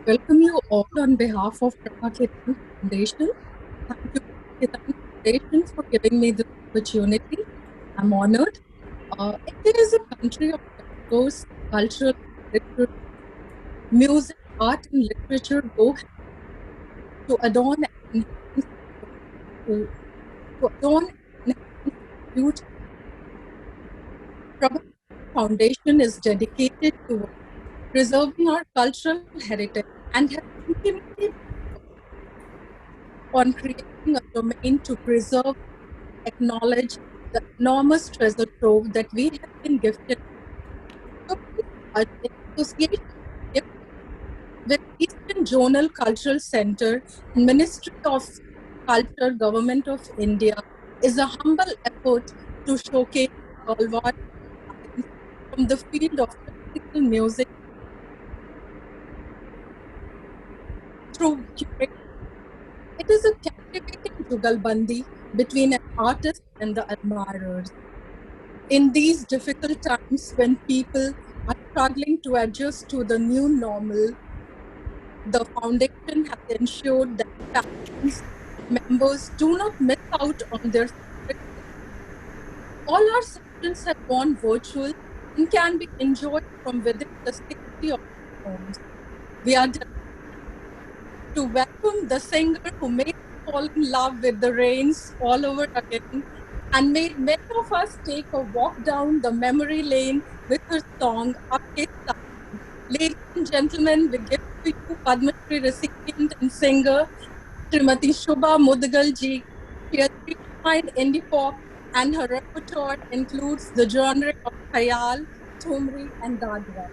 welcome you all on behalf of Prabha Ketan Foundation. Thank you, Ketan Foundation, for giving me this opportunity. I'm honored. India is a country of diverse cultural literature, music, art, and literature go to adorn and enhance to, to adorn and enhance the future. Prabha Foundation is dedicated to preserving our cultural heritage and has intimately on creating a domain to preserve, acknowledge the enormous treasure trove that we have been gifted. So, in association with Eastern Zonal Cultural Center and Ministry of Culture, Government of India, is a humble effort to showcase worldwide talents from the field of classical music through curation. It is a captivating jugalbandi between an artist and the admirers. In these difficult times when people are struggling to adjust to the new normal, the foundation has ensured that thousands of members do not miss out on their favorite. All our sessions have gone virtual and can be enjoyed from within the safety of our homes. We are delighted to welcome the singer who made us fall in love with the rains all over again and made many of us take a walk down the memory lane with her song Aapke Saath. Ladies and gentlemen, we give to you Padma Shri recipient and singer Srimati Shubha Mudgal ji. She has redefined indie pop and her repertoire includes the genre of Khayal, Thumri and Dagra.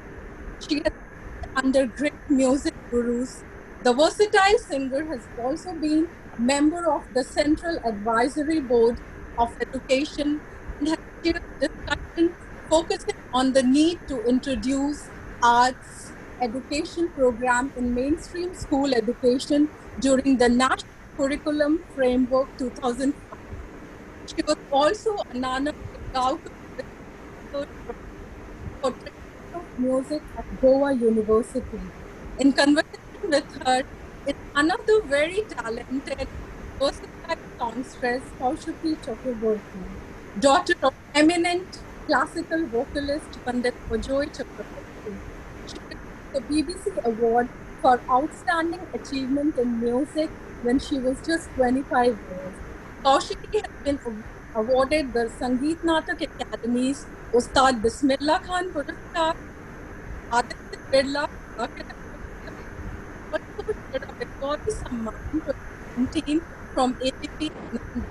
She has under great music gurus. The versatile singer has also been a member of the Central Advisory Board of Education and has chaired discussion focusing on the need to introduce arts education program in mainstream school education during the National Curriculum Framework 2005. She was also a Nana Gautam portrait of music at Goa University. In conversation with her is another very talented, versatile songstress, Kaushiki Chakraborty, daughter of eminent classical vocalist Pandit Ajoy Chakraborty. She received the BBC Award for Outstanding Achievement in Music when she was just 25 years. Kaushiki has been awarded the Sangeet Natak Academy's Ustad Bismillah Khan Puraskar, Aditya Birla Kalakarna Puraskar, also shared a Bengali Samman 2017 from ABP Anand.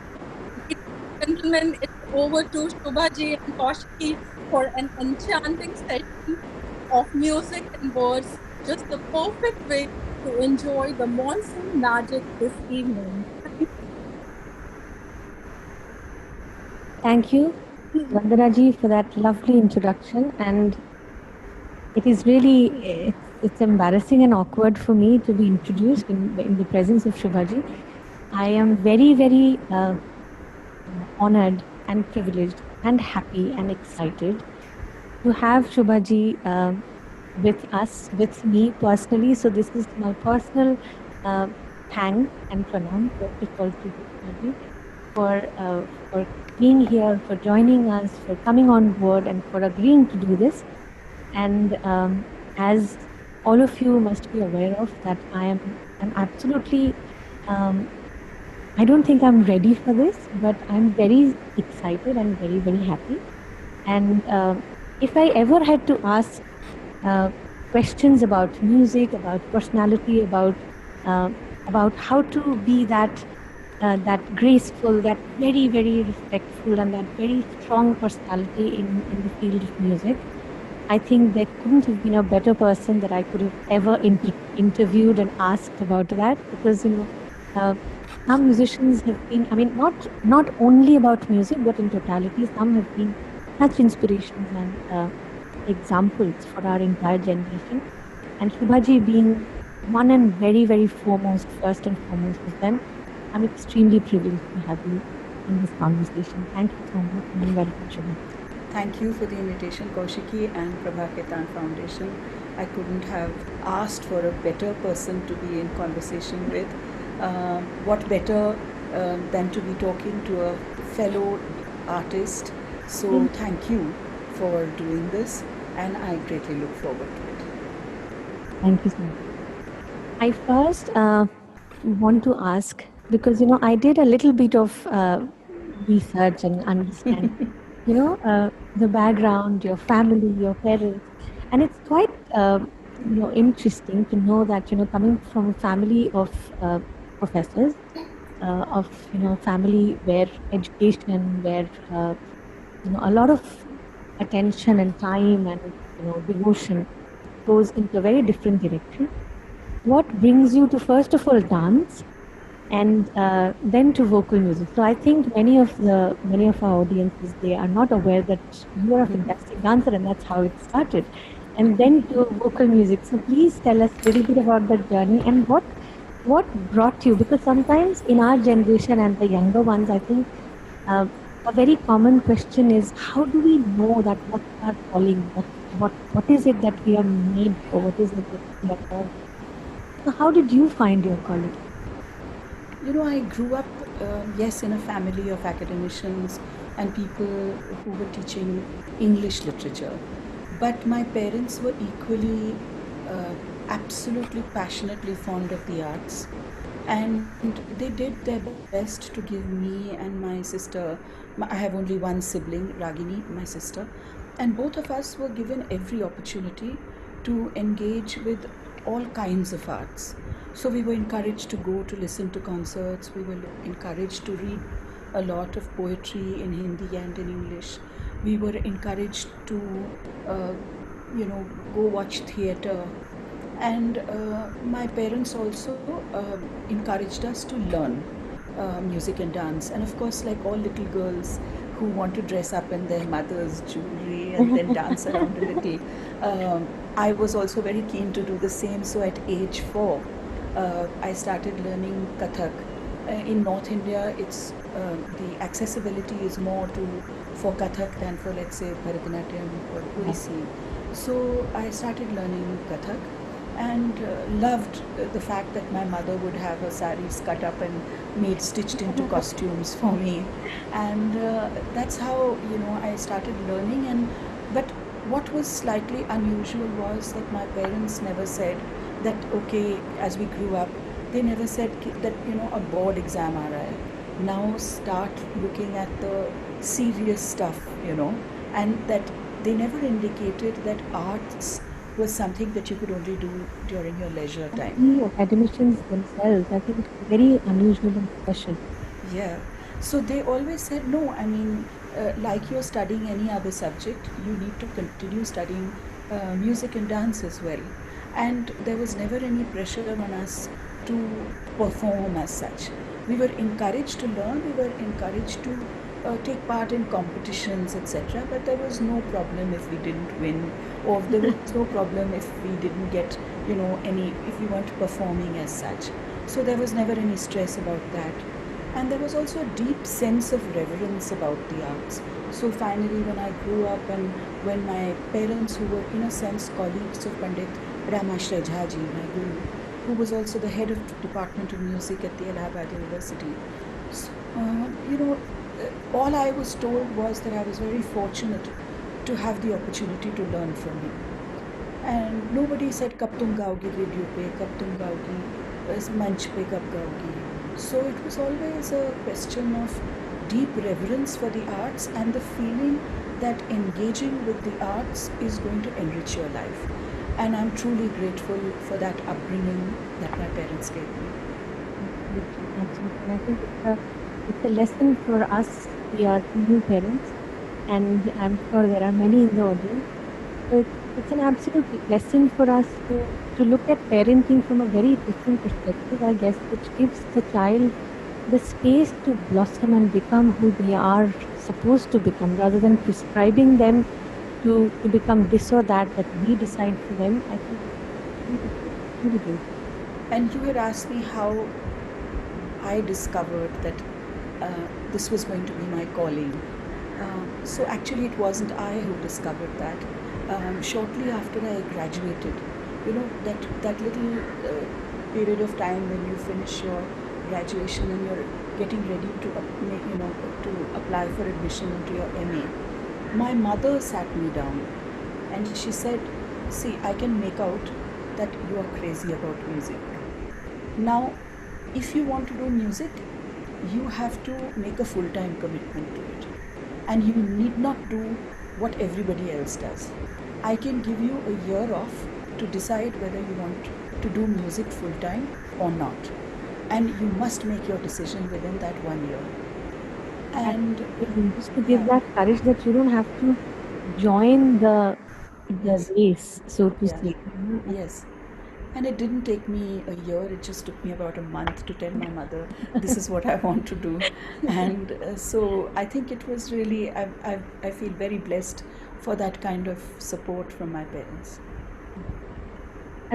Ladies and gentlemen, it's over to Shubhaji and Kaushiki for an enchanting session of music and words, just the perfect way to enjoy the monsoon magic this evening. Thank you, Vandanaji, for that lovely introduction. And it is really, it's embarrassing and awkward for me to be introduced in the presence of Shubhaji. I am very, very honored and privileged and happy and excited to have Shubhaji with us, with me personally. So this is my personal thank and pranam, first of all, to Shubhaji for being here, for joining us, for coming on board, and for agreeing to do this. And as all of you must be aware of, that I'm absolutely, I don't think I'm ready for this, but I'm very excited and very, very happy. And if I ever had to ask questions about music, about personality, about how to be that graceful, that very, very respectful, and that very strong personality in the field of music, I think there couldn't have been a better person that I could have ever interviewed and asked about that, because some musicians have been, I mean, not only about music, but in totality, some have been such inspirations and examples for our entire generation. And Shubhaji being one and very, very foremost, first and foremost of them, I'm extremely privileged to have you in this conversation. Thank you so much and welcome, Shubhaji. Thank you for the invitation, Kaushiki and Prabha Ketan Foundation. I couldn't have asked for a better person to be in conversation with. What better than to be talking to a fellow artist? So thank you for doing this, and I greatly look forward to it. Thank you so much. I first want to ask, because I did a little bit of research and understand, the background, your family, your parents, and it's quite interesting to know that coming from a family of professors, of family where education, where a lot of attention and time and devotion goes into a very different direction. What brings you to first of all dance and then to vocal music? So I think many of our audiences, they are not aware that you are a fantastic dancer and that's how it started, and then to vocal music. So please tell us a little bit about that journey and what brought you, because sometimes in our generation and the younger ones, I think uh, a very common question is, how do we know that what's our calling, what is it that we are made for, what is it that we are called? So how did you find your calling? I grew up, yes, in a family of academicians and people who were teaching English literature. But my parents were equally, absolutely passionately fond of the arts. And they did their best to give me and my sister, I have only one sibling, Ragini, my sister, and both of us were given every opportunity to engage with all kinds of arts. So we were encouraged to go to listen to concerts, we were encouraged to read a lot of poetry in Hindi and in English. We were encouraged to, uh, go watch theatre. And my parents also encouraged us to learn music and dance. And of course, like all little girls who want to dress up in their mother's jewelry and then dance around a little, I was also very keen to do the same. So at age 4, I started learning Kathak. In North India, it's the accessibility is more for Kathak than for, let's say, Bharatanatyam or Odissi. So I started learning Kathak and loved the fact that my mother would have her saris cut up and made stitched into costumes for me, and that's how I started learning. And but what was slightly unusual was that my parents never said that, okay, as we grew up, they never said that a board exam aa raha hai, now start looking at the serious stuff, and that they never indicated that arts was something that you could only do during your leisure time. The academicians themselves, I think it's very unusual and special. Yeah. So they always said, no, I mean, like you're studying any other subject, you need to continue studying music and dance as well. And there was never any pressure on us to perform as such. We were encouraged to learn, we were encouraged to take part in competitions, etc. But there was no problem if we didn't win, or there was no problem if we didn't get, if we weren't performing as such. So there was never any stress about that. And there was also a deep sense of reverence about the arts. So finally, when I grew up and when my parents, who were in a sense colleagues of Pandit Ramashray Jhaji, my guru, who was also the head of Department of Music at the Allahabad University, so, all I was told was that I was very fortunate to have the opportunity to learn from him. And nobody said, कब तुम गाओगी radio पे, कब तुम गाओगी मंच पे, कब गाओगी. So it was always a question of deep reverence for the arts and the feeling that engaging with the arts is going to enrich your life. And I'm truly grateful for that upbringing that my parents gave me. Absolutely, absolutely. I think it's a lesson for us. We are new parents, and I'm sure there are many in the audience. So it's an absolute lesson for us to look at parenting from a very different perspective, I guess, which gives the child the space to blossom and become who they are supposed to become, rather than prescribing them to become this or that we decide for them. I think it's beautiful, really beautiful. And you had asked me how I discovered that this was going to be my calling. So actually, it wasn't I who discovered that. shortly after I graduated. That little period of time when you finish your graduation and you're getting ready to apply for admission into your MA. My mother sat me down and she said, "See, I can make out that you are crazy about music. Now, if you want to do music, you have to make a full-time commitment to it. And you need not do what everybody else does. I can give you a year off to decide whether you want to do music full-time or not. And you must make your decision within that 1 year." And Just to give that courage that you don't have to join the yes, race, so to yeah, say. yes. And it didn't take me a year, it just took me about a month to tell my mother, this is what I want to do. And so I think it was really, I feel very blessed for that kind of support from my parents.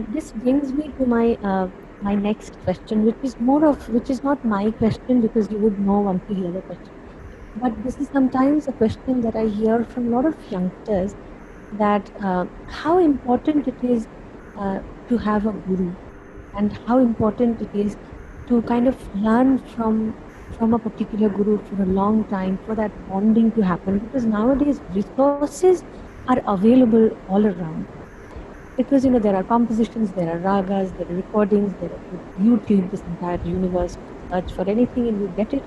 This brings me to my next question, which is not my question because you would know once you hear the question. But this is sometimes a question that I hear from a lot of youngsters, that how important it is to have a guru, and how important it is to kind of learn from a particular guru for a long time for that bonding to happen, because nowadays resources are available all around, because there are compositions, there are ragas, there are recordings, there are YouTube, this entire universe, search for anything and you get it.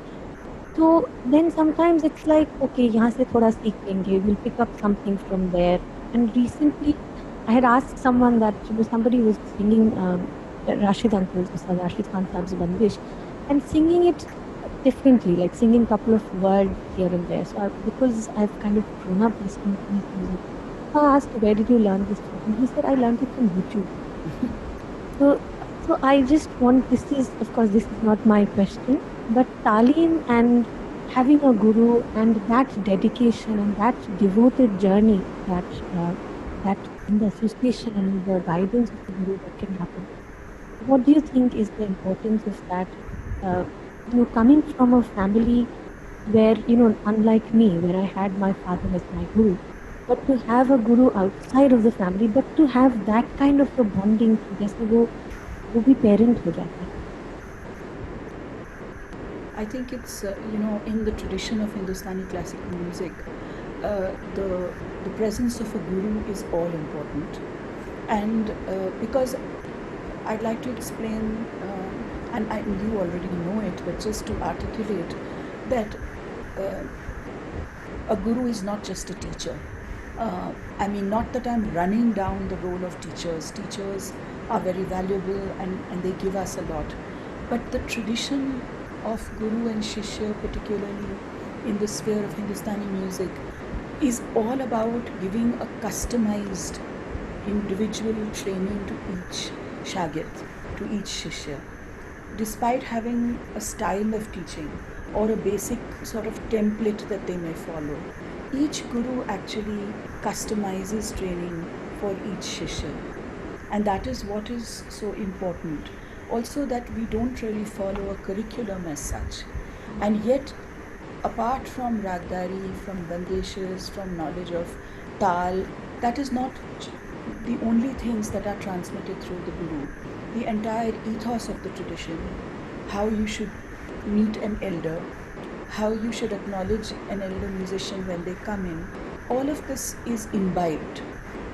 So then sometimes it's like, okay, यहाँ से थोड़ा सीख लेंगे, we'll pick up something from there. And recently I had asked someone that somebody was singing Rashid Uncle's, Mr. Rashid Khan Saab's Bandish, and singing it differently, like singing a couple of words here and there. So because I've kind of grown up listening to his music, I asked, where did you learn this from? And he said, I learned it from YouTube. So I just want, this is not my question, but Talim and having a guru and that dedication and that devoted journey that in the association and the guidance of the guru that can happen. What do you think is the importance of that? Coming from a family where, unlike me, where I had my father as my guru, but to have a guru outside of the family, but to have that kind of a bonding, जैसे वो भी parent हो जाता है. I think it's, in the tradition of Hindustani classical music, the presence of a guru is all important. And because I'd like to explain, and you already know it, but just to articulate that a guru is not just a teacher. I mean, not that I'm running down the role of teachers. Teachers are very valuable and they give us a lot. But the tradition of guru and shishya, particularly in the sphere of Hindustani music, is all about giving a customized individual training to each shagird, to each shishya. Despite having a style of teaching or a basic sort of template that they may follow, each guru actually customizes training for each shishya. And that is what is so important. Also, that we don't really follow a curriculum as such. And yet, apart from ragdari, from bandeshes, from knowledge of tal, that is not the only things that are transmitted through the guru. The entire ethos of the tradition, how you should meet an elder, how you should acknowledge an elder musician when they come in, all of this is imbibed.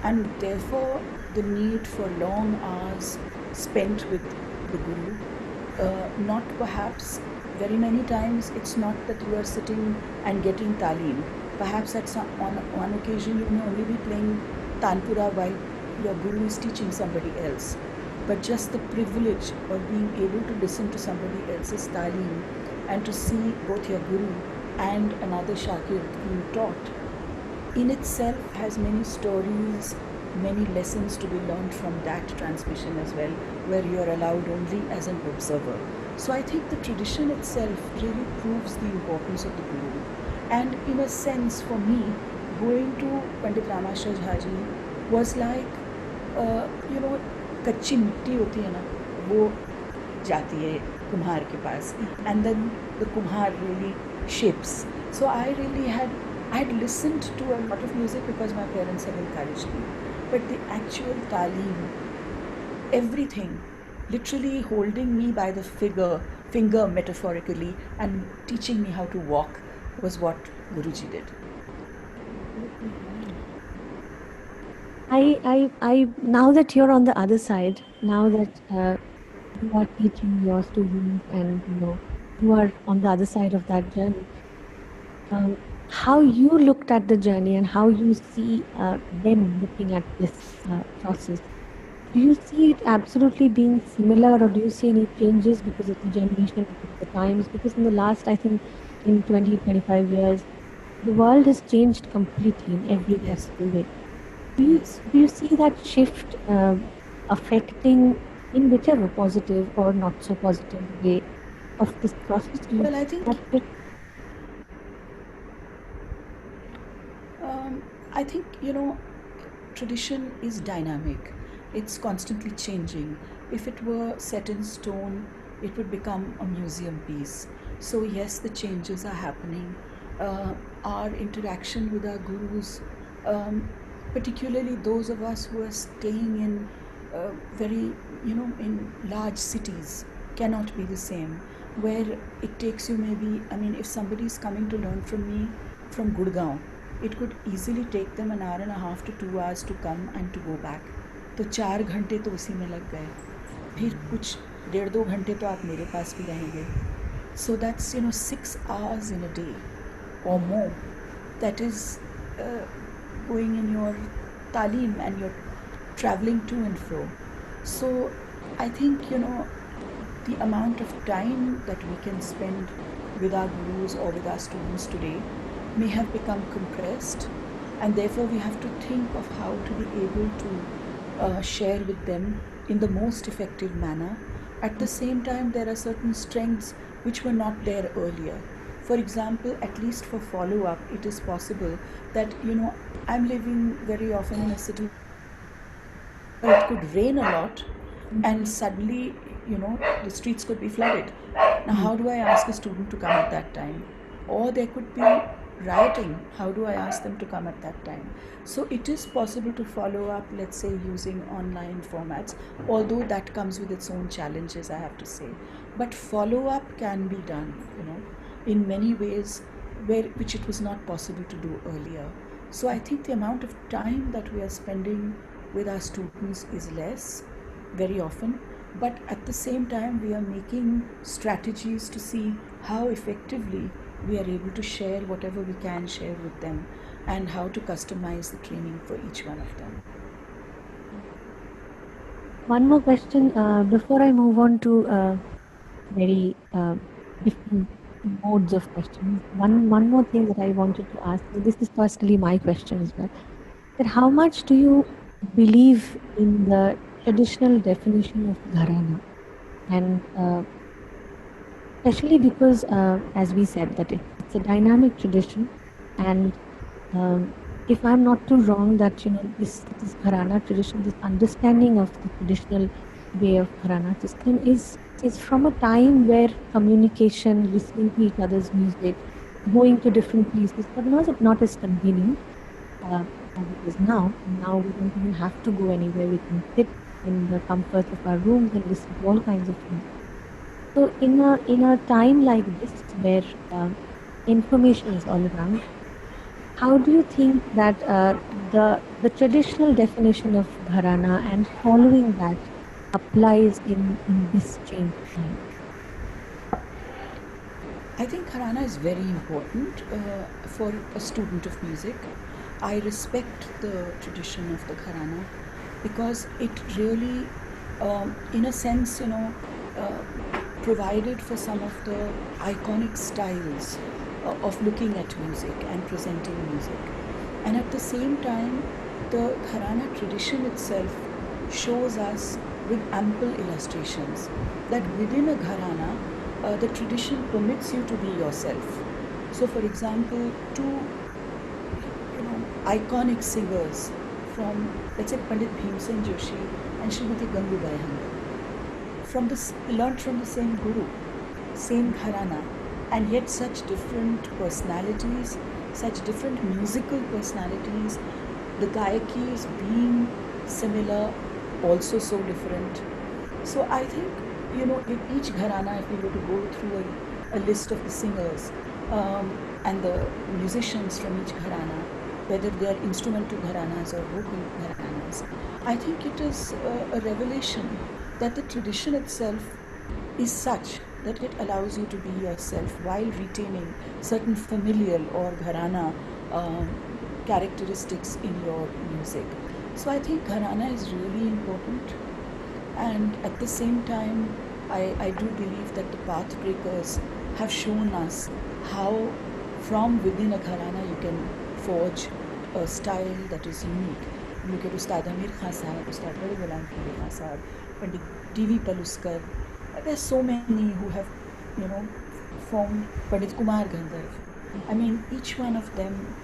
And therefore, the need for long hours spent with the guru, not perhaps very many times it's not that you are sitting and getting talim. Perhaps on one occasion you may only be playing tanpura while your guru is teaching somebody else. But just the privilege of being able to listen to somebody else's talim and to see both your guru and another shagird being taught in itself has many stories, many lessons to be learned from that transmission as well, where you are allowed only as an observer. So I think the tradition itself really proves the importance of the guru. And in a sense, for me, going to Pandit Ramasha Jhaji was like, कच्ची मिट्टी होती है ना, वो जाती है कुम्हार के पास, and then the kumhar really shapes. So I I had listened to a lot of music because my parents had encouraged me, but the actual talim, everything, literally holding me by the finger metaphorically and teaching me how to walk was what Guruji did. Now that you're on the other side, now that you are teaching your students and you are on the other side of that journey, how you looked at the journey and how you see them looking at this process. Do you see it absolutely being similar, or do you see any changes because of the generation, because of the times? Because in the last, I think, in 20, 25 years, the world has changed completely in every Yes. possible way. Yes. Do you see that shift affecting in whichever positive or not so positive way of this process? Do you Well, see I think that shift? I think, tradition is dynamic. It's constantly changing. If it were set in stone, it would become a museum piece. So yes, the changes are happening. Our interaction with our gurus, um, particularly those of us who are staying in very, in large cities, cannot be the same. Where it takes you maybe, I mean, if somebody is coming to learn from me from Gurgaon, it could easily take them an hour and a half to 2 hours to come and to go back. तो 4 घंटे तो उसी में लग गए, फिर कुछ 1.5-2 घंटे तो आप मेरे पास भी रहेंगे. So that's 6 hours in a day or more. That is uh, going in your talim and you're traveling to and fro. So I think the amount of time that we can spend with our gurus or with our students today may have become compressed, and therefore we have to think of how to be able to share with them in the most effective manner. At the same time, there are certain strengths which were not there earlier. For example, at least for follow-up, it is possible that I'm living very often in a city where it could rain a lot and suddenly the streets could be flooded. Now how do I ask a student to come at that time? Or there could be rioting. How do I ask them to come at that time? So it is possible to follow up, let's say, using online formats, although that comes with its own challenges, I have to say. But follow up can be done in many ways which it was not possible to do earlier. So I think the amount of time that we are spending with our students is less very often, but at the same time we are making strategies to see how effectively we are able to share whatever we can share with them and how to customize the training for each one of them. One more question before I move on to very different modes of questions. One more thing that I wanted to ask you. This is personally my question as well. That how much do you believe in the traditional definition of gharana, and especially because, as we said, that it's a dynamic tradition, and if I'm not too wrong, that this gharana tradition, this understanding of the traditional way of gharana system is from a time where communication, listening to each other's music, going to different places, but not as convenient as it is now. Now we don't even have to go anywhere. We can sit in the comfort of our rooms and listen to all kinds of things. So in a time like this, where information is all around, how do you think that the traditional definition of gharana and following that applies in this changed time? I think gharana is very important for a student of music. I respect the tradition of the gharana because it really, in a sense, provided for some of the iconic styles of looking at music and presenting music. And at the same time, the gharana tradition itself shows us with ample illustrations that within a gharana, the tradition permits you to be yourself. So, for example, two iconic singers from, let's say, Pandit Bhimsen Joshi and Srimati Gangubai Handal, learned from the same guru, same gharana, and yet such different personalities, such different musical personalities, the gayakis being similar, also so different. So I think, in each gharana, if we were to go through a list of the singers and the musicians from each gharana, whether they are instrumental gharanas or vocal gharanas, I think it is a revelation that the tradition itself is such that it allows you to be yourself while retaining certain familial or gharana um, characteristics in your music. So I think gharana is really important, and at the same time, I do believe that the path breakers have shown us how from within a gharana you can forge a style that is unique. Look at Ustad Amir Khan Sahab, Ustad Bade Ghulam Khan Sahab, Pandit D.V. Paluskar. There's so many who have, formed Pandit Kumar Gandharv. I mean, each one of them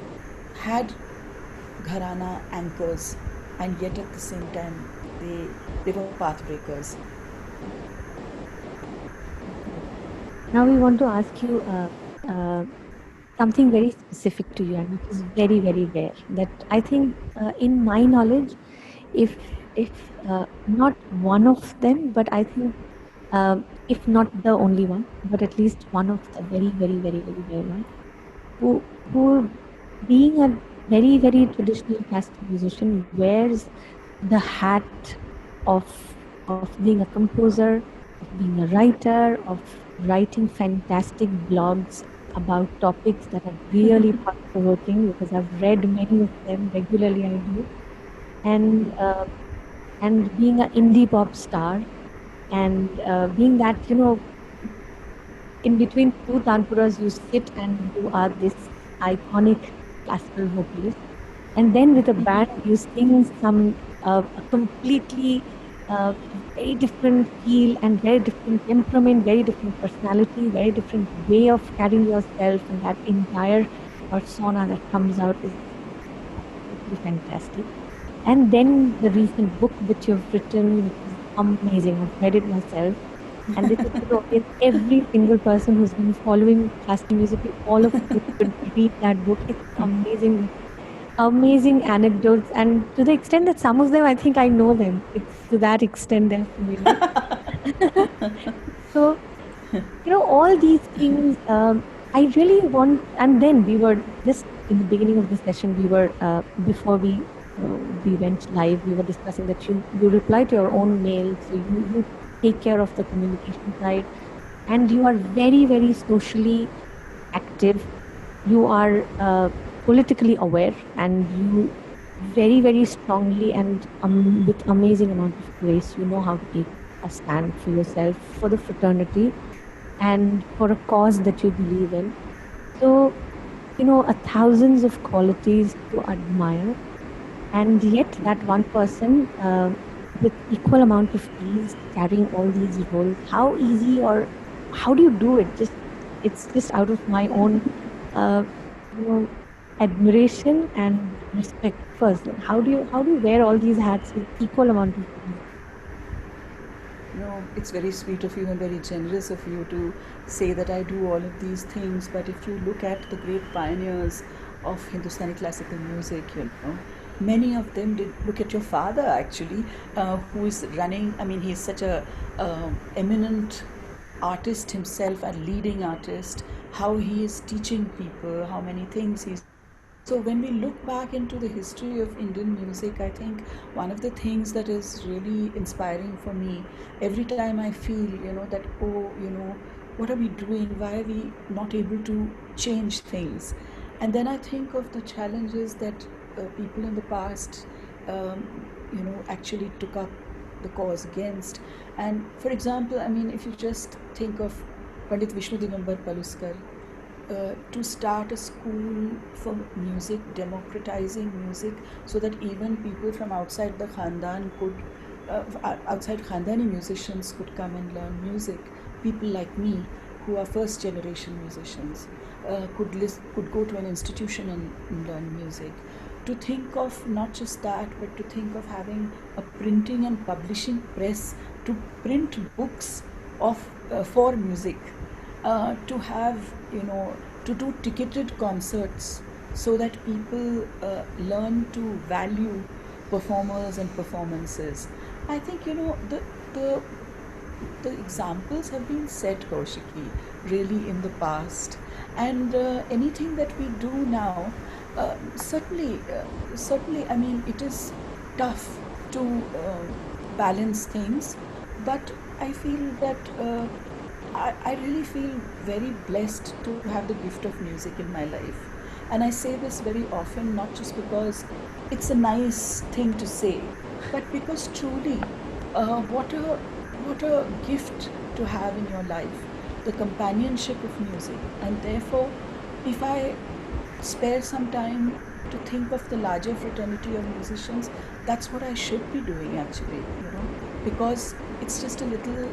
had gharana anchors, and yet at the same time they were path breakers. Now we want to ask you something very specific to you, and which is very, very rare. That I think, in my knowledge, if not one of them, but I think, if not the only one, but at least one of the very, very, very, very rare ones, who being a very, very traditional classical musician, wears the hat of being a composer, of being a writer, of writing fantastic blogs about topics that are really thought-provoking, because I've read many of them regularly. I do, and being an indie pop star, and being that, in between two tanpuras, you sit and you are this iconic classical vocalist, and then with a band you sing some a completely very different feel and very different temperament, very different personality, very different way of carrying yourself, and that entire persona that comes out is absolutely fantastic. And then the recent book which you've written, which is amazing. I've read it myself. And this is, in every single person who's been following classical music, all of you should read that book. It's amazing, amazing anecdotes. And to the extent that some of them, I think I know them. It's to that extent they're familiar. So, all these things, I really want, and then we were just in the beginning of the session, we were, before we went live, we were discussing that you reply to your own mail, so you take care of the communication side, and you are very, very socially active. You are politically aware, and you very, very strongly and with amazing amount of grace, you know how to take a stand for yourself, for the fraternity, and for a cause that you believe in. So, thousands of qualities to admire, and yet that one person, with equal amount of ease, carrying all these roles. How easy, or how do you do it? It's just out of my own, admiration and respect first. How do you wear all these hats with equal amount of ease? No, it's very sweet of you and very generous of you to say that I do all of these things. But if you look at the great pioneers of Hindustani classical music, many of them did. Look at your father, actually, who is running. I mean, he's such a eminent artist himself, a leading artist. How he is teaching people, how many things he's. So when we look back into the history of Indian music, I think one of the things that is really inspiring for me, every time I feel, that, what are we doing? Why are we not able to change things? And then I think of the challenges that people in the past, actually took up the cause against. And for example, I mean, if you just think of Pandit Vishnu Digambar Paluskar, to start a school for music, democratizing music, so that even people from outside the Khandan could, outside Khandani musicians could come and learn music. People like me, who are first generation musicians, could go to an institution and learn music. To think of not just that, but to think of having a printing and publishing press to print books of for music. to have, to do ticketed concerts so that people learn to value performers and performances. I think, the the examples have been set, Kaushiki, really in the past. And anything that we do now, certainly, I mean, it is tough to balance things, but I feel that I really feel very blessed to have the gift of music in my life. And I say this very often, not just because it's a nice thing to say, but because truly, what a gift to have in your life, the companionship of music. And therefore, if I spare some time to think of the larger fraternity of musicians, that's what I should be doing actually, because it's just a little,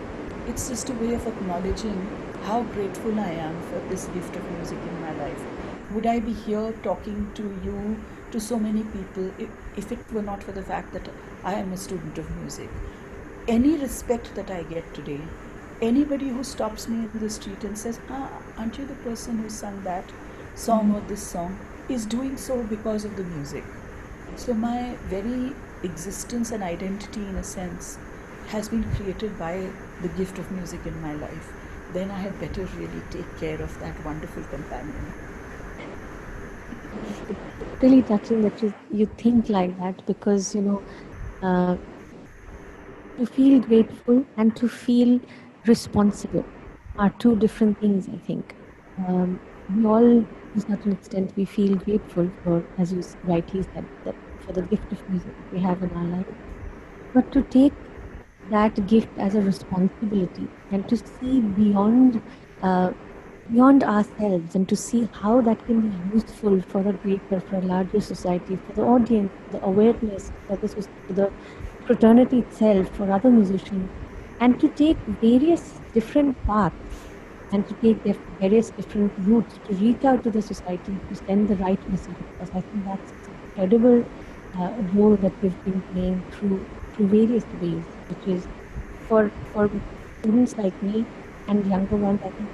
it's just a way of acknowledging how grateful I am for this gift of music in my life. Would I be here talking to you, to so many people, if it were not for the fact that I am a student of music? Any respect that I get today, anybody who stops me in the street and says, aren't you the person who sung that song or this song, is doing so because of the music. So my very existence and identity, in a sense, has been created by the gift of music in my life. Then I had better really take care of that wonderful companion. It's really touching that you think like that, because to feel grateful and to feel responsible are two different things, I think. We all, to a certain extent, we feel grateful for, as you rightly said, that for the gift of music that we have in our life. But to take that gift as a responsibility and to see beyond ourselves, and to see how that can be useful for a greater, for a larger society, for the audience, the awareness, for the fraternity itself, for other musicians, and to take various different paths and to take various different routes to reach out to the society to send the right message across. I think that's an incredible role that we've been playing through various ways, which is for students like me and younger ones. I think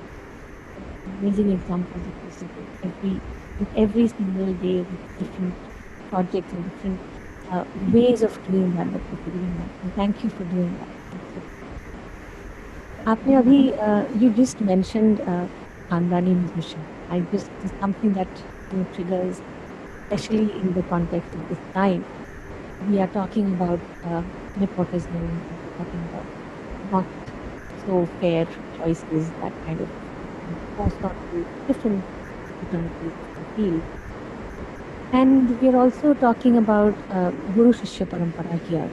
amazing examples of this in every single day with different projects and different ways of doing that we're doing that. And thank you for doing that. आपने अभी you just mentioned खानदानी musician. It's something that triggers, especially in the context of this time. We are talking about nepotism, talking about not so fair choices, that kind of forced onto different fraternities, different fields. And we're also talking about Guru Shishya Parampara here,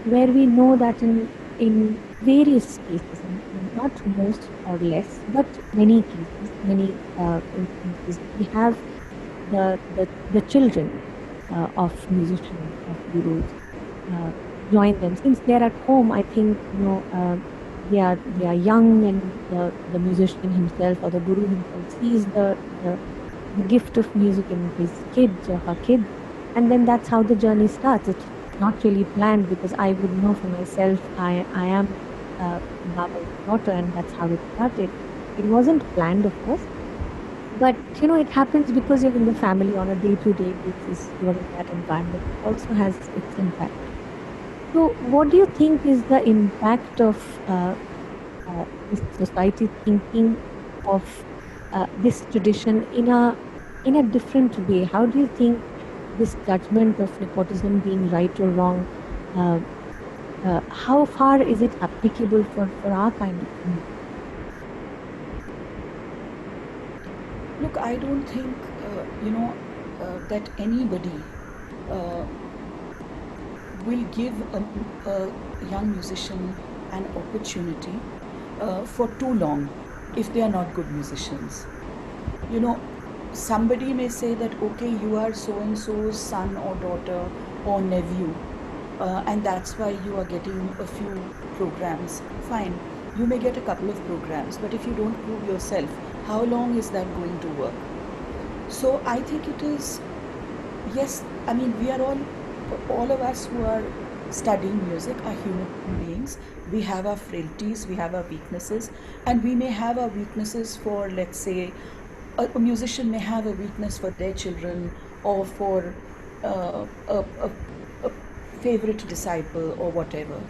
where we know that in various cases, not most or less, but many cases, many instances, we have the children of musicians, of gurus, join them. Since they're at home, I think they are young, and the musician himself or the guru himself sees the gift of music in his kids or her kids, and then that's how the journey starts. It's not really planned, because I would know for myself, I am Baba's daughter, and that's how it started. It wasn't planned, of course, but it happens because you're in the family on a day-to-day basis. You're in that environment. It also has its impact. So what do you think is the impact of this society thinking of this tradition in a different way? How do you think this judgment of nepotism being right or wrong, how far is it applicable for our kind of thing? Look, I don't think, that anybody will give a young musician an opportunity for too long if they are not good musicians. Somebody may say that, okay, you are so-and-so's son or daughter or nephew, and that's why you are getting a few programs. Fine, you may get a couple of programs, but if you don't prove yourself, how long is that going to work? So I think it is, yes, I mean, we are all of us who are studying music are human beings. We have our frailties, we have our weaknesses, and we may have our weaknesses for, let's say, a musician may have a weakness for their children or for a favorite disciple or whatever.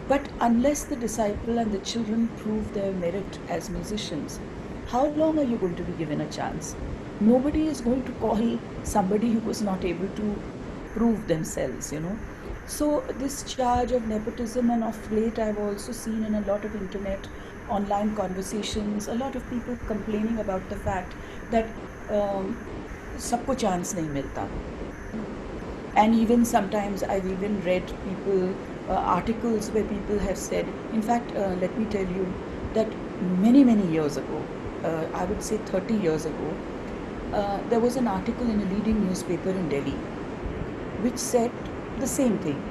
But unless the disciple and the children prove their merit as musicians, how long are you going to be given a chance? Nobody is going to call somebody who was not able to prove themselves, you know. So this charge of nepotism, and of late I've also seen in a lot of internet online conversations, a lot of people complaining about the fact that सबको chance नहीं मिलता. And even sometimes I've even read people articles where people have said, in fact, let me tell you that many years ago, I would say 30 years ago, there was an article in a leading newspaper in Delhi which said the same thing,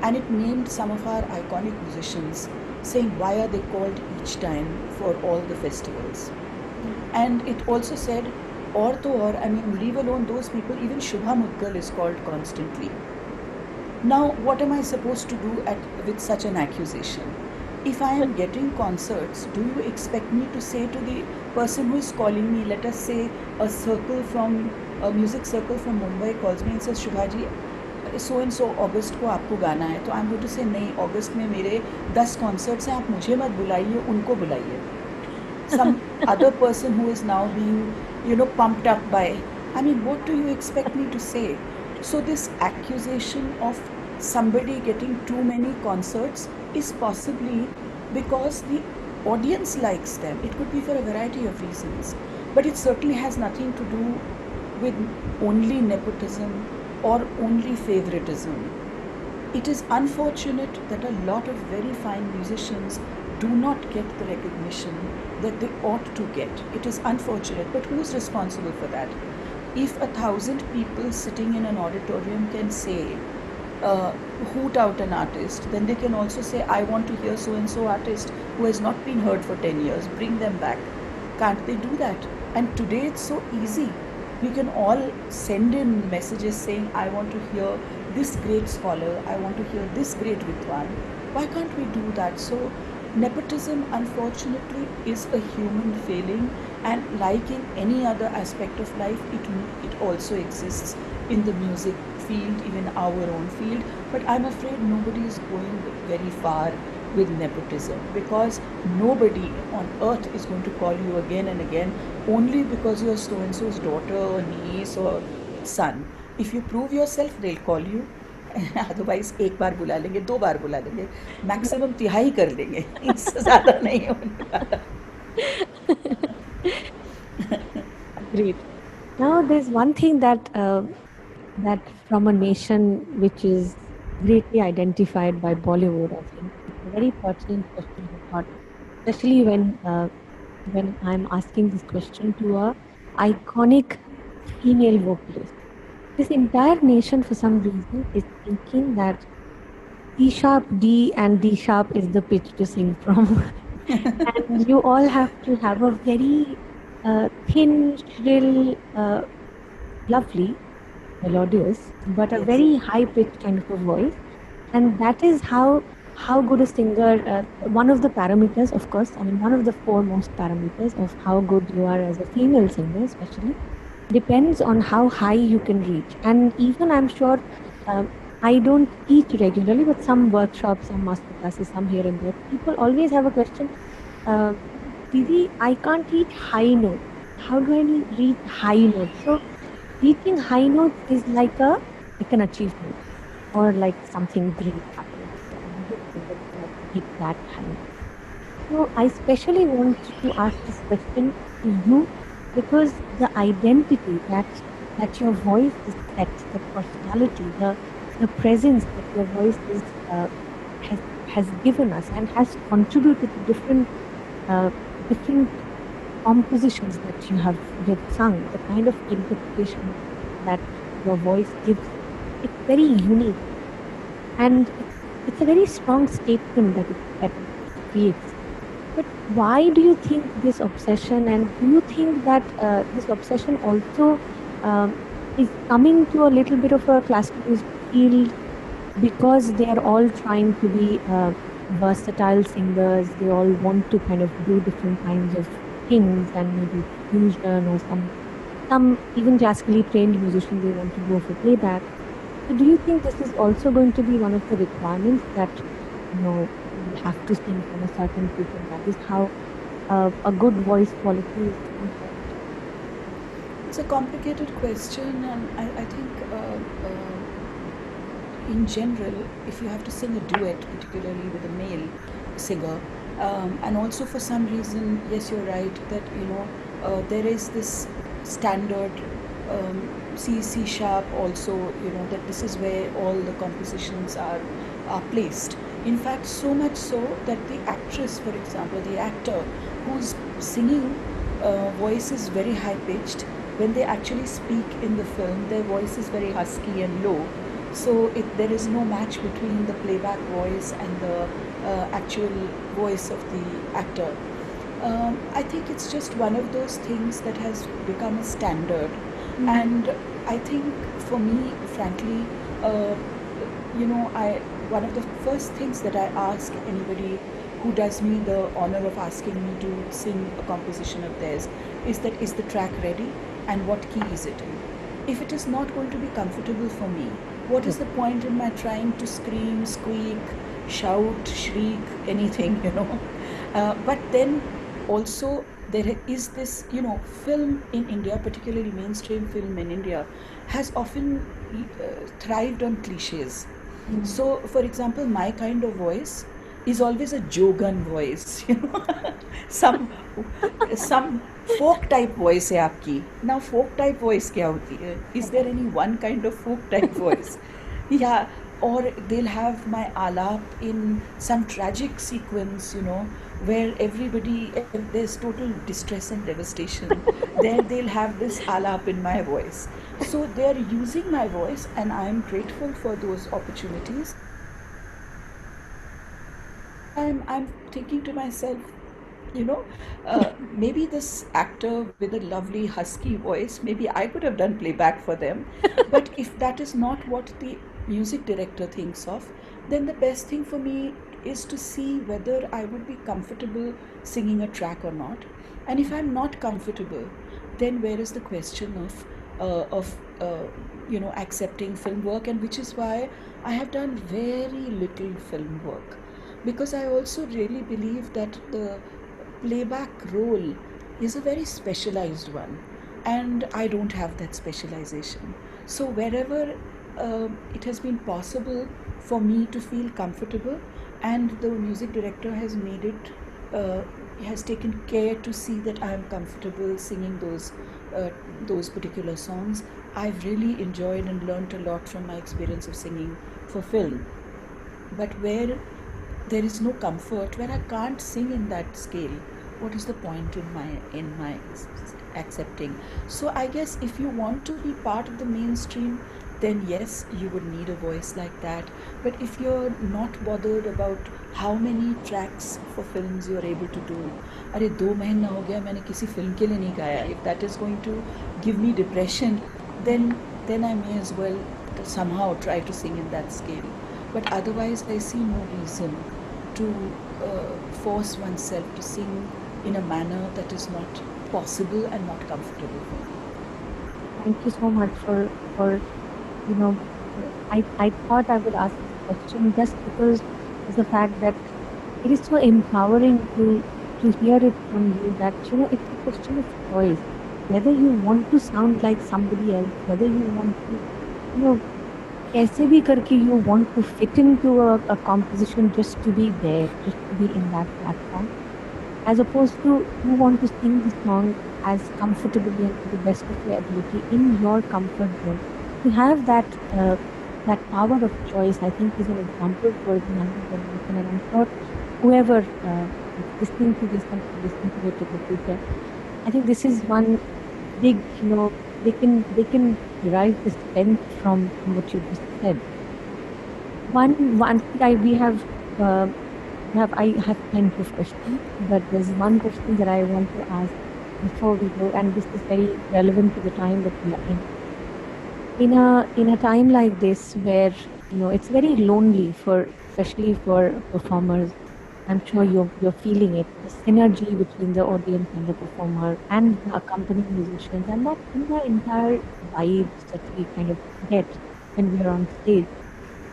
and it named some of our iconic musicians, saying why are they called each time for all the festivals. And it also said, or to or, I mean, leave alone those people, even Shubha Mudgal is called constantly. Now, what am I supposed to do with such an accusation? If I am getting concerts, do you expect me to say to the person who is calling me, let us say a music circle from Mumbai calls me and says, Shubhaji, so and so August को आपको गाना है, तो I'm going to say नहीं, August में मेरे 10 concerts हैं, आप मुझे मत बुलाइए, उनको बुलाइए. Some other person who is now being, pumped up by, I mean, what do you expect me to say? So this accusation of somebody getting too many concerts is possibly because the audience likes them. It could be for a variety of reasons, but it certainly has nothing to do with only nepotism or only favoritism. It is unfortunate that a lot of very fine musicians do not get the recognition that they ought to get. It is unfortunate, but who is responsible for that? If 1,000 people sitting in an auditorium can say, hoot out an artist, then they can also say, I want to hear so-and-so artist who has not been heard for 10 years, bring them back. Can't they do that? And today it's so easy. We can all send in messages saying, I want to hear this great scholar, I want to hear this great Vidwan. Why can't we do that? So nepotism, unfortunately, is a human failing, and like in any other aspect of life, it also exists in the music field, even our own field. But I'm afraid nobody is going very far with nepotism, because nobody on earth is going to call you again and again only because you're so-and-so's daughter or niece or son. If you prove yourself, they'll call you. Otherwise एक बार बुला लेंगे, 2 बार बुला लेंगे, maximum तिहाई कर देंगे, इससे ज़्यादा नहीं होने वाला. Great. Now, there's one thing that from a nation which is greatly identified by Bollywood, I think it's a very pertinent question I thought, especially when I'm asking this question to a iconic female vocalist. This entire nation, for some reason, is thinking that D sharp, D and D sharp is the pitch to sing from. And you all have to have a very thin, shrill, lovely, melodious, but a very high-pitched kind of a voice. And that is how good a singer, one of the parameters, of course, I mean, one of the foremost parameters of how good you are as a female singer, especially, depends on how high you can reach. And even I'm sure, I don't teach regularly, but some workshops, some master classes, some here and there, people always have a question, Didi, I can't reach high notes. How do I reach high notes? So reaching high notes is like an achievement, or like something great happening. Hit that high. So I especially want to ask this question to you, because the identity that your voice is set, the personality, the presence that your voice is has given us and has contributed to different compositions that you have sung, the kind of interpretation that your voice gives, it's very unique, and it's a very strong statement that it creates. But why do you think this obsession, and do you think that this obsession also is coming to a little bit of a classical music field because they are all trying to be versatile singers. They all want to kind of do different kinds of things, and maybe fusion or some even classically trained musicians, they want to go for playback. So do you think this is also going to be one of the requirements that, you have to sing from a certain pitch, and that is how a good voice quality is important? It's a complicated question, and I think in general, if you have to sing a duet, particularly with a male singer, and also for some reason, yes, you're right that there is this standard C sharp also, that this is where all the compositions are placed. In fact, so much so that the actress, for example, the actor who's singing voice is very high pitched. When they actually speak in the film, their voice is very husky and low. So there is no match between the playback voice and the actual voice of the actor. I think it's just one of those things that has become a standard. And I think for me, frankly, one of the first things that I ask anybody who does me the honor of asking me to sing a composition of theirs is the track ready, and what key is it in? If it is not going to be comfortable for me, what is the point in my trying to scream, squeak, shout, shriek, anything, But then also there is this, film in India, particularly mainstream film in India, has often thrived on cliches. So, for example, my kind of voice is always a Jogan voice, some some folk type voice है आपकी. Now, folk type voice क्या होती है? Is there any one kind of folk type voice? Yeah, or they'll have my alap in some tragic sequence, where there's total distress and devastation. There they'll have this alap in my voice. So they're using my voice, and I'm grateful for those opportunities. I'm thinking to myself, maybe this actor with a lovely husky voice, maybe I could have done playback for them. But if that is not what the music director thinks of, then the best thing for me is to see whether I would be comfortable singing a track or not. And if I'm not comfortable, then where is the question of accepting film work? And which is why I have done very little film work, because I also really believe that the playback role is a very specialized one, and I don't have that specialization. So wherever it has been possible for me to feel comfortable, and the music director has made it, has taken care to see that I am comfortable singing those particular songs, I've really enjoyed and learnt a lot from my experience of singing for film. But where there is no comfort, where I can't sing in that scale, what is the point in my accepting? So I guess if you want to be part of the mainstream, then yes, you would need a voice like that. But if you're not bothered about how many tracks for films you're able to do, अरे 2 महीना हो गया मैंने किसी film के लिए नहीं गाया, if that is going to give me depression, then I may as well somehow try to sing in that scale. But otherwise, I see no reason to force oneself to sing in a manner that is not possible and not comfortable for me. Thank you so much for I thought I would ask this question just because of the fact that it is so empowering to hear it from you that it's a question of choice. Whether you want to sound like somebody else, whether you want to kaise bhi karke you want to fit into a composition just to be there, just to be in that platform, as opposed to you want to sing the song as comfortably and to the best of your ability in your comfort zone. To have that power of choice, I think, is an example for the younger generation, and I'm sure whoever is listening to this and listening to it in the future, I think this is one big, they can derive the strength from what you just said. One thing I have plenty of questions, but there's one question that I want to ask before we go, and this is very relevant to the time that we are in. In a time like this, where it's very lonely especially for performers. I'm sure you're feeling it, the synergy between the audience and the performer and the accompanying musicians, and the entire vibes that we kind of get when we are on stage.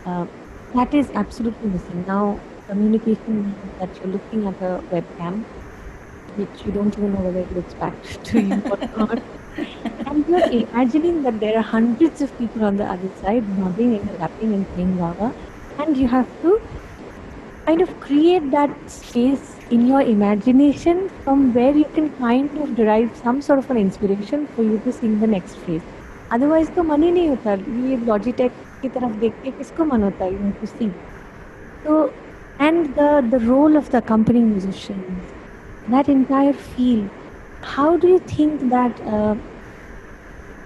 Uh, that is absolutely missing. Now, communication means that you're looking at a webcam, which you don't even know whether it looks back to you or not. And you're imagining that there are hundreds of people on the other side nodding and clapping and saying Gaga. And you have to kind of create that space in your imagination from where you can kind of derive some sort of an inspiration for you to sing the next phrase. Otherwise, तो मन ही नहीं होता. ये Logitech की तरफ देख के किसको मन होता है, you know, to sing. So, and the role of the accompanying musicians, that entire feel. How do you think that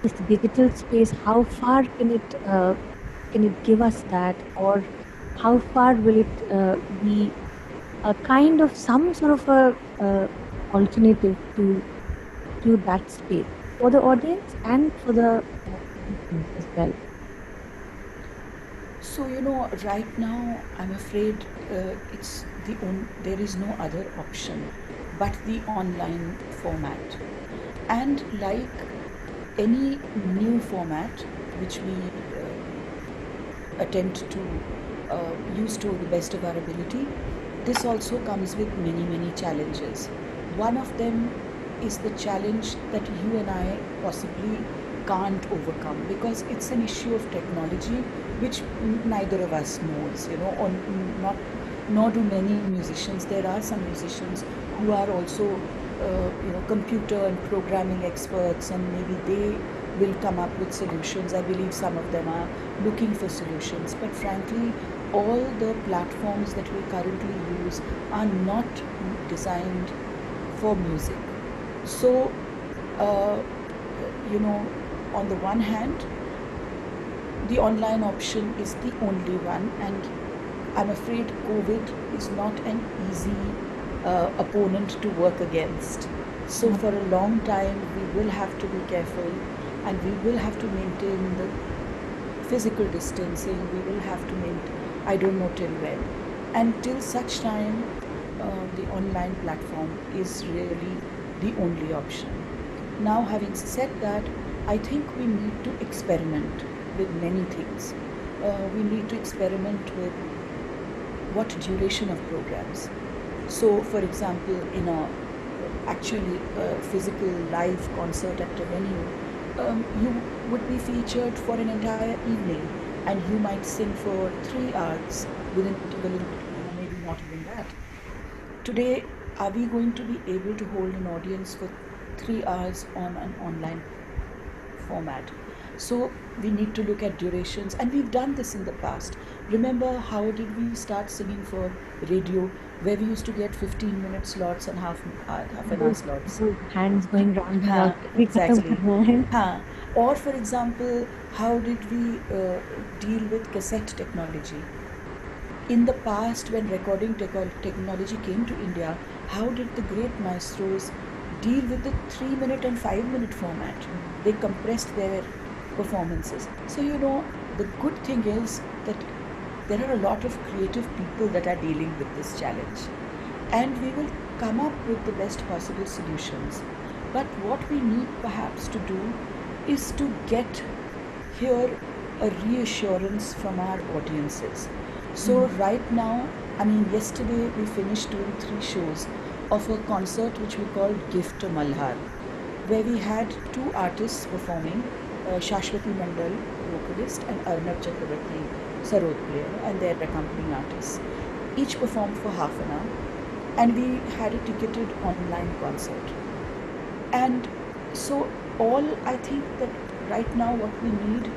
this digital space, how far can it give us that, or how far will it be a kind of some sort of a alternative to that space for the audience and for the musicians as well? So, right now, I'm afraid there is no other option but the online format. And like any new format which we attempt to use to the best of our ability, this also comes with many, many challenges. One of them is the challenge that you and I possibly can't overcome because it's an issue of technology which neither of us knows, or not, nor do many musicians. There are some musicians who are also, computer and programming experts, and maybe they will come up with solutions. I believe some of them are looking for solutions, but frankly, all the platforms that we currently use are not designed for music. So, uh, on the one hand, the online option is the only one, and I'm afraid COVID is not an easy opponent to work against. So, for a long time, we will have to be careful and we will have to maintain the physical distancing. We will have to maintain, I don't know till when. And till such time, the online platform is really the only option. Now, having said that, I think we need to experiment with many things. We need to experiment with what duration of programs. So, for example, in a actually physical live concert at a venue, you would be featured for an entire evening, and you might sing for 3 hours with an interval, maybe not even that. Today, are we going to be able to hold an audience for 3 hours on an online format? So we need to look at durations, and we've done this in the past. Remember how did we start singing for radio, where we used to get 15-minute slots and half an hour slots? Hands going round and हाँ, round. कभी खत्म exactly. करना है. हाँ. Or for example, how did we deal with cassette technology? In the past, when recording technology came to India, how did the great maestros deal with the 3-minute and 5-minute format? They compressed their performances. So, the good thing is that there are a lot of creative people that are dealing with this challenge, and we will come up with the best possible solutions. But what we need perhaps to do is to get here a reassurance from our audiences. So right now, yesterday we finished doing 3 shows of a concert which we called Gift to Malhar, where we had 2 artists performing, Shashwati Mandal, vocalist, and Arnab Chakrabarti, sarod player, and their accompanying artists. Each performed for half an hour, and we had a ticketed online concert. And so I think that right now what we need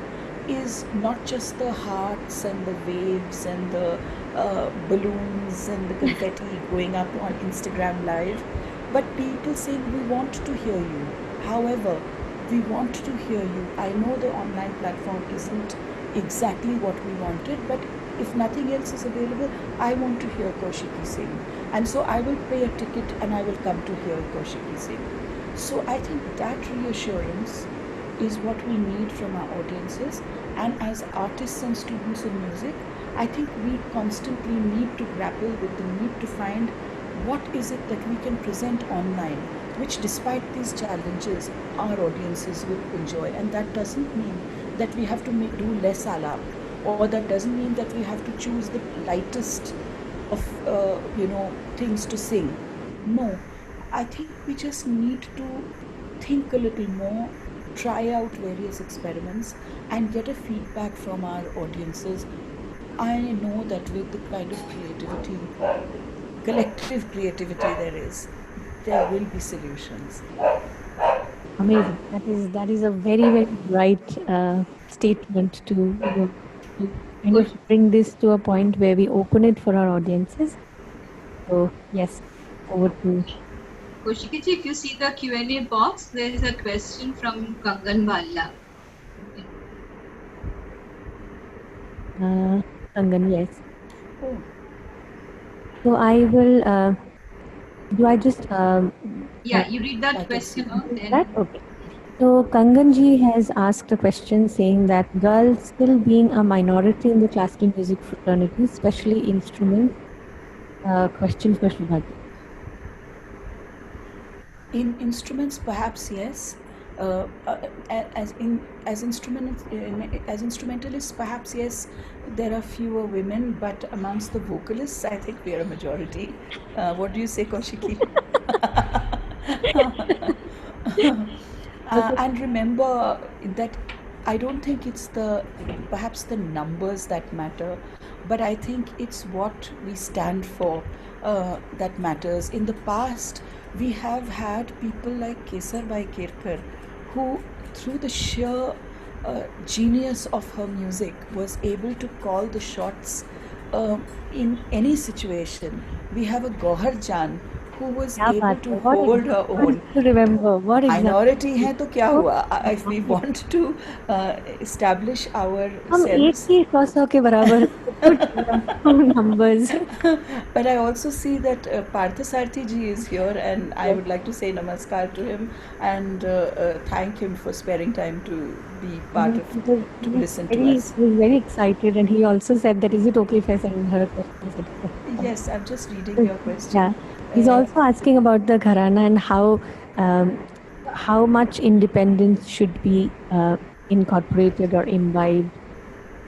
is not just the hearts and the waves and the balloons and the confetti going up on Instagram Live, but people saying, we want to hear you. However, we want to hear you. I know the online platform isn't exactly what we wanted, but if nothing else is available, I want to hear Kaushiki sing. And so I will pay a ticket and I will come to hear Kaushiki sing. So I think that reassurance is what we need from our audiences. And as artists and students of music, I think we constantly need to grapple with the need to find what is it that we can present online, which despite these challenges, our audiences will enjoy. And that doesn't mean that we have to do less alap, or that doesn't mean that we have to choose the lightest of things to sing. No, I think we just need to think a little more, try out various experiments, and get a feedback from our audiences. I know that with the kind of creativity, collective creativity there will be solutions. Amazing. That is a very right statement to, to kind of bring this to a point where we open it for our audiences. So yes, over to Kaushikiji, if you see the Q&A box, there is a question from Kangan Bhalla. Kangan, yes. Oh. So I will. Do I just? Yeah, you read that question out. That okay. So Kanganji has asked a question saying that girls still being a minority in the classical music fraternity, especially instruments. Question for Shubhaji. In instruments, perhaps yes. As instrumentalists, perhaps yes. There are fewer women, but amongst the vocalists, I think we are a majority. What do you say, Kaushiki? And remember that I don't think it's perhaps the numbers that matter, but I think it's what we stand for that matters. In the past, we have had people like Kesarbai Kerkar, who, through the sheer genius of her music, was able to call the shots in any situation. We have a Gohar Jan who was able to hold her own. Remember what exactly? Minority hai to kya hua? If we want to establish ourselves. Numbers. But I also see that Parthasarathy ji is here, and I would like to say namaskar to him and thank him for sparing time to be part of, to listen to us. He was very excited, and he also said that, is it okay if I send her a question? Yes, I'm just reading your question. Yeah, he's also asking about the gharana and how much independence should be incorporated or imbibed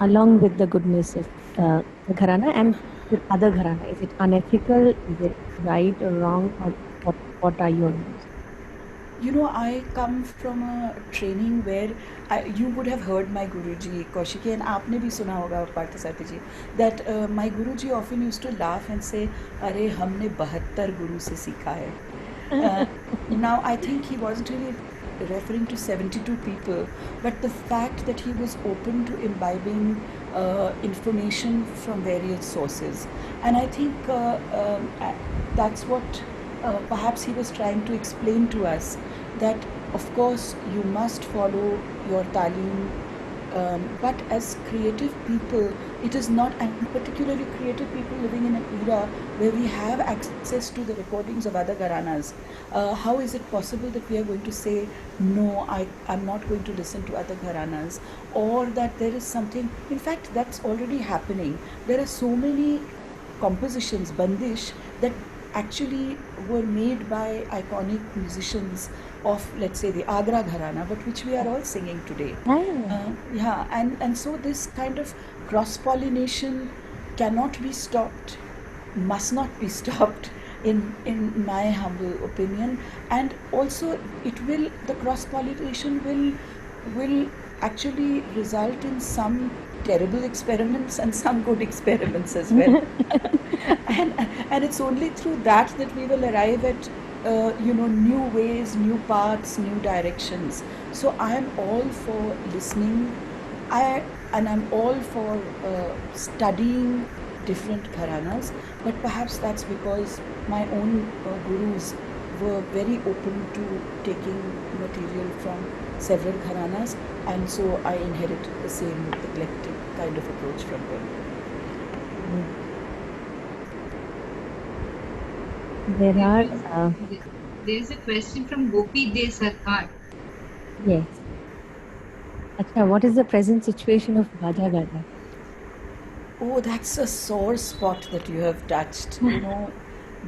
along with the goodness of the gharana and with other gharana. Is it unethical? Is it right or wrong? Or what are your views? You know, I come from a training where you would have heard my Guruji, Kaushiki, and aapne bhi suna hoga, Parthasarathy ji, that my Guruji often used to laugh and say, "Arey, humne 72 guru se sikha hai." Now, I think he wasn't really referring to 72 people, but the fact that he was open to imbibing information from various sources. And I think that's what perhaps he was trying to explain to us, that of course you must follow your talim, but as creative people, it is not, and particularly creative people living in an era where we have access to the recordings of other gharanas, how is it possible that we are going to say, no, I'm not going to listen to other gharanas, or that there is something, in fact, that's already happening. There are so many compositions, bandish, that actually were made by iconic musicians of, let's say, the Agra Gharana, but which we are all singing today. And so this kind of cross-pollination cannot be stopped, must not be stopped, in my humble opinion. And also the cross-pollination will actually result in some terrible experiments and some good experiments as well. and it's only through that we will arrive at new ways, new paths, new directions. So I am all for listening, and I'm all for studying different gharanas, but perhaps that's because my own gurus were very open to taking material from several gharanas, and so I inherit the same eclectic kind of approach from them. There is a question from Gopi De Sarkar. Yes. Acha, what is the present situation of Baja Gaja? Oh, that's a sore spot that you have touched. You know,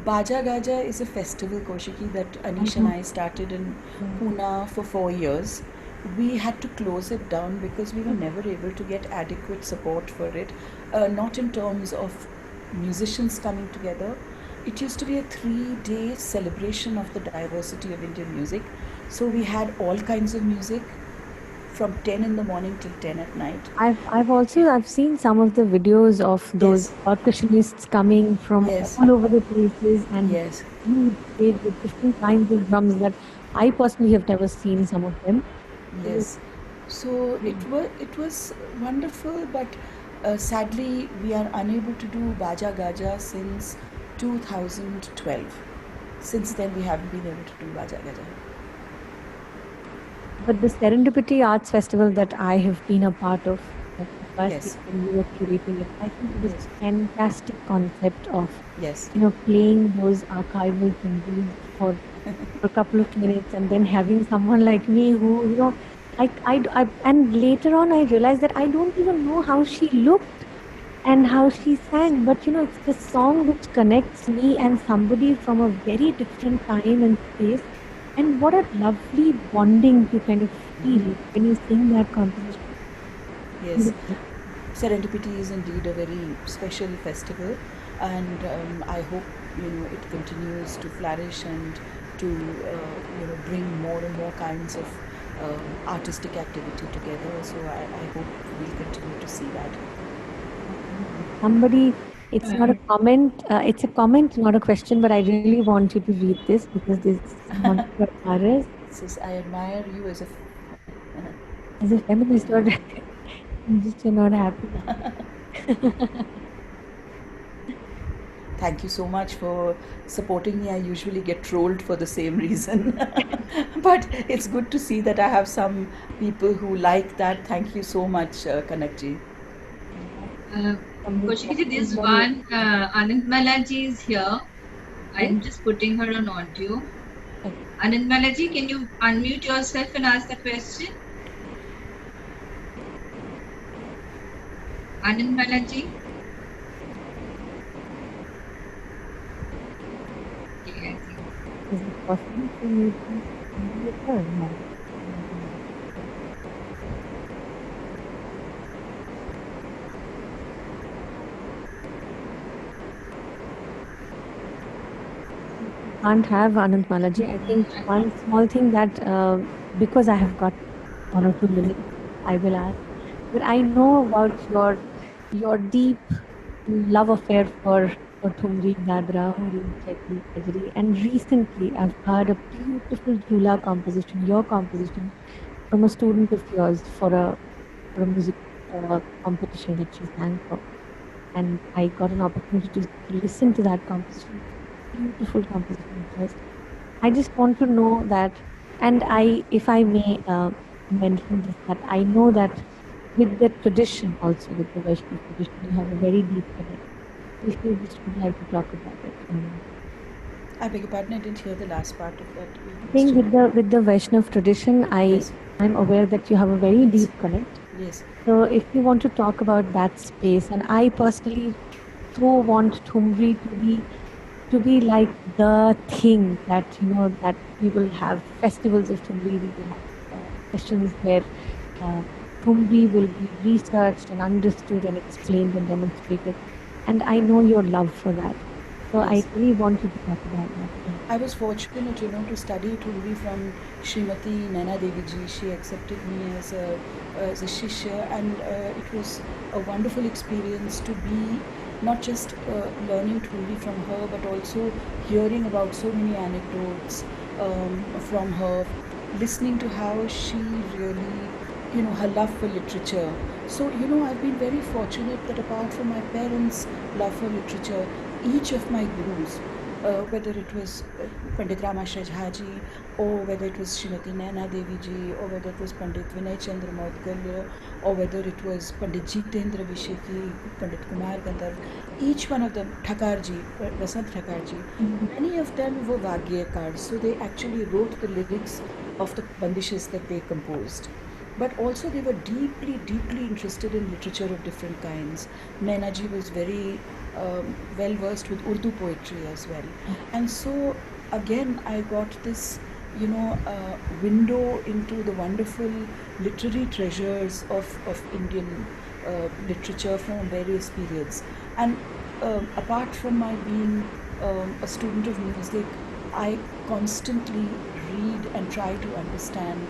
Baja Gaja is a festival, Koshiki, that Anish and I started in Pune for 4 years. We had to close it down because we were never able to get adequate support for it, not in terms of musicians coming together. It used to be a 3 day celebration of the diversity of Indian music. So we had all kinds of music from 10 in the morning till 10 at night. I've seen some of the videos of those Yes. percussionists coming from Yes. all over the places and Yes. huge stage with different kinds of drums that I personally have never seen some of them. Yes. So it was wonderful, but sadly we are unable to do Baja Gaja since 2012. Since then we haven't been able to do Baja Gaja. But the Serendipity Arts Festival that I have been a part of, the first Yes. year when you were curating it, I think it was Yes. a fantastic concept of Yes. playing those archival things for a couple of minutes and then having someone like me who, and later on I realized that I don't even know how she looked and how she sang, but it's the song which connects me and somebody from a very different time and space. And what a lovely bonding to kind of feel when you sing that composition. Yes. Serendipity is indeed a very special festival, and I hope it continues to flourish and to bring more and more kinds of artistic activity together. So I hope we'll continue to see that. Somebody, it's not a comment, it's a comment, not a question, but I really want you to read this because this is one of your admirers. It says, "I admire you as a." As a feminist, you're not happy. Thank you so much for supporting me. I usually get trolled for the same reason. But it's good to see that I have some people who like that. Thank you so much, Kanakji. Koshiki, this one, Anand Malaji is here. I'm just putting her on audio. Anand Malaji, can you unmute yourself and ask the question? Anand Malaji? Okay, I think. Is it possible for me to unmute her? No. Can't have Anand Malaji. I think one small thing that because I have got 1 or 2 minutes, I will ask. But I know about your deep love affair for Thumri, Dadra, Hori, Chetli, Kajri. And recently I've heard a beautiful Jhula composition, your composition, from a student of yours for a music competition that she sang for. And I got an opportunity to listen to that composition. Beautiful composition first. I just want to know that, and if I may mention this, that I know that with the tradition also, with the Vaishnav tradition, you have a very deep connection. If you just would like to talk about it. I beg your pardon, I didn't hear the last part of that. I think with the Vaishnav tradition, Yes. I'm aware that you have a very deep connect. Yes. So if you want to talk about that space, and I personally so want Thumri to be like the thing that that we will have festivals of Thumri, we will have sessions where Thumri will be researched and understood and explained and demonstrated. And I know your love for that. So Yes. I really want you to talk about that. I was fortunate, to study Thumri from Srimati Naina Devi ji. She accepted me as a shishya, and it was a wonderful experience to be not just learning Thumri from her, but also hearing about so many anecdotes from her, listening to how she really, her love for literature. So, I've been very fortunate that apart from my parents' love for literature, each of my gurus, whether it was Pandit Ramashra Jha ji, or whether it was Srimati Naina Devi ji, or whether it was Pandit Vinay Chandra Maudgalya, or whether it was Pandit Jitendra Visheki, Pandit Kumar Gandharv, each one of them, Thakar ji, Vasant Thakar ji, many of them were Vagyakars, so they actually wrote the lyrics of the bandishes that they composed. but also they were deeply, deeply interested in literature of different kinds. Naina ji was very well versed with Urdu poetry as well. And so again, I got this, window into the wonderful literary treasures of Indian literature from various periods. And apart from my being a student of music, I constantly read and try to understand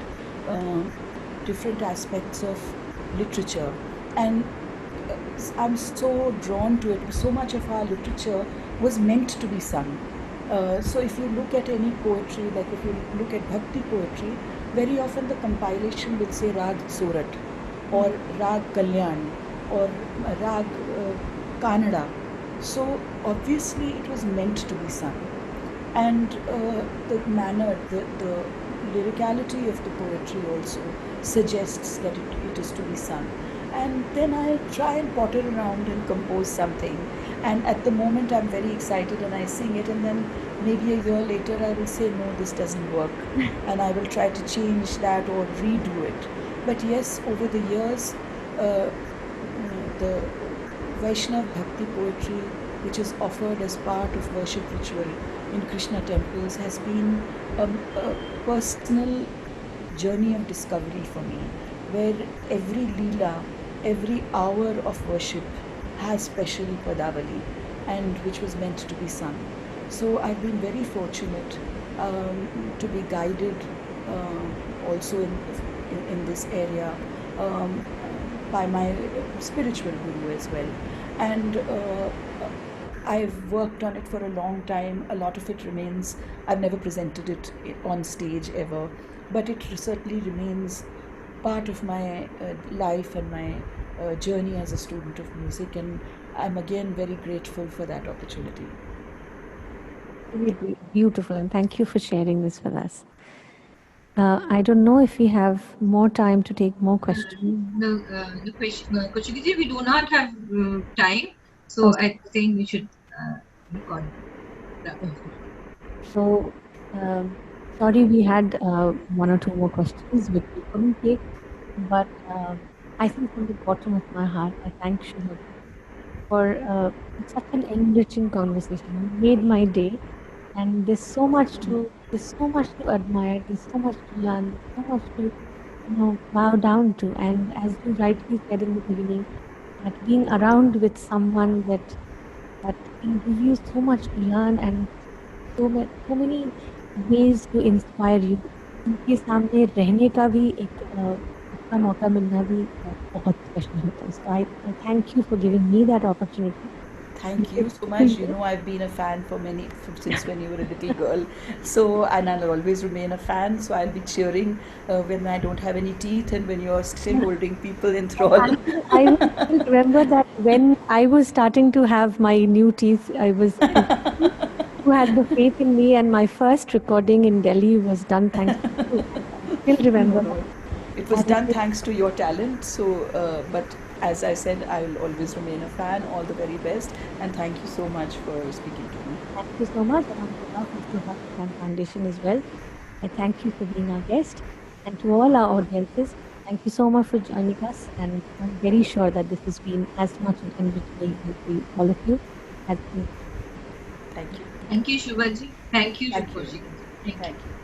different aspects of literature. And I'm so drawn to it. So much of our literature was meant to be sung. So if you look at any poetry, like if you look at Bhakti poetry, very often the compilation will say Rag Surat or Rag Kalyan or Rag Kannada. So obviously it was meant to be sung. And the manner, the lyricality of the poetry also suggests that it is to be sung. And then I try and potter around and compose something. And at the moment I'm very excited and I sing it, and then maybe a year later I will say, no, this doesn't work. And I will try to change that or redo it. But yes, over the years, the Vaishnav Bhakti poetry, which is offered as part of worship ritual in Krishna temples, has been a personal journey of discovery for me, where every Leela, every hour of worship has special Padavali, and which was meant to be sung. So I've been very fortunate to be guided also in this area by my spiritual guru as well. And I've worked on it for a long time. A lot of it remains, I've never presented it on stage ever, but it certainly remains part of my life and my journey as a student of music, and I'm again very grateful for that opportunity. Really beautiful, and thank you for sharing this with us. I don't know if we have more time to take more questions. No, Kuchiki, we do not have time, so Okay. I think we should record. So, sorry, we had one or two more questions which we couldn't take, but I think from the bottom of my heart, I thank Shubha for such an enriching conversation. You made my day, and there's so much to admire. There's so much to learn. There's so much to bow down to. And as you rightly said in the beginning, that being around with someone that can give you so much to learn and so many ways to inspire you. उनके सामने रहने का भी एक अच्छा मौका मिलना भी बहुत स्पेशल होता है. So I thank you for giving me that opportunity. Thank you so much. I've been a fan since when you were a little girl. So, and I'll always remain a fan. So I'll be cheering when I don't have any teeth and when you're still holding people in thrall. I still remember that when I was starting to have my new teeth, I was who had the faith in me, and my first recording in Delhi was done thanks to you. I still remember. No. It was done thanks to your talent. So, but as I said, I will always remain a fan. All the very best, and thank you so much for speaking to me. Thank you so much, and on behalf of the Bhakti Foundation as well, I thank you for being our guest, and to all our audiences, thank you so much for joining us, and I'm very sure that this has been as much an enriching to all of you as been. Thank you. Thank you, Shubhaji. Thank you, Thank you. Kuchiki. Thank you.